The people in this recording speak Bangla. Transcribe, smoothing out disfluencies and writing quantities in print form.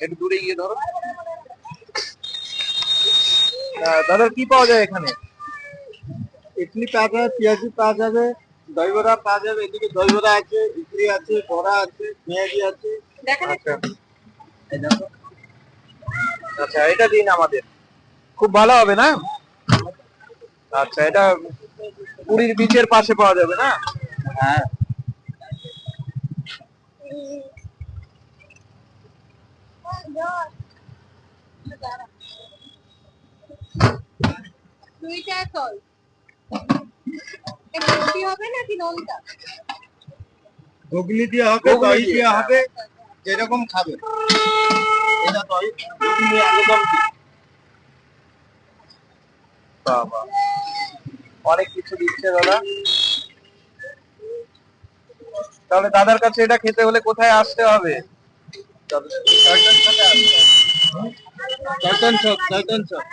একটু দূরে গিয়ে ধরো। দাদা কি পাওয়া যায় এখানে? ইডলি পাওয়া যাবে, পেঁয়াজি পাওয়া যাবে, দই বড়া পাওয়া যাবে। এদিকে দই বড়া আছে, ইডলি আছে, বড়া আছে, পেঁয়াজি আছে। আচ্ছা আচ্ছা, এটা দিন আমাদের, খুব ভালো হবে না? আচ্ছা, এটা পুরীর বিচের পাশে পাওয়া যাবে না? হ্যাঁ, দুইটা চল। রুটি হবে নাকি নোনতা? ঘুগনি দিয়ে হবে, ঘুগনি দই দিয়ে, দিয়ে হ্যাঁ। হবে, যেরকম খাবে। এটা দই, ঘুগনি, আলুদম দিয়ে। বাবা, অনেক কিছু দিচ্ছে দাদা। তাহলে দাদার কাছে এটা খেতে হলে কোথায় আসতে হবে? চয়তন চক, চয়তন চক।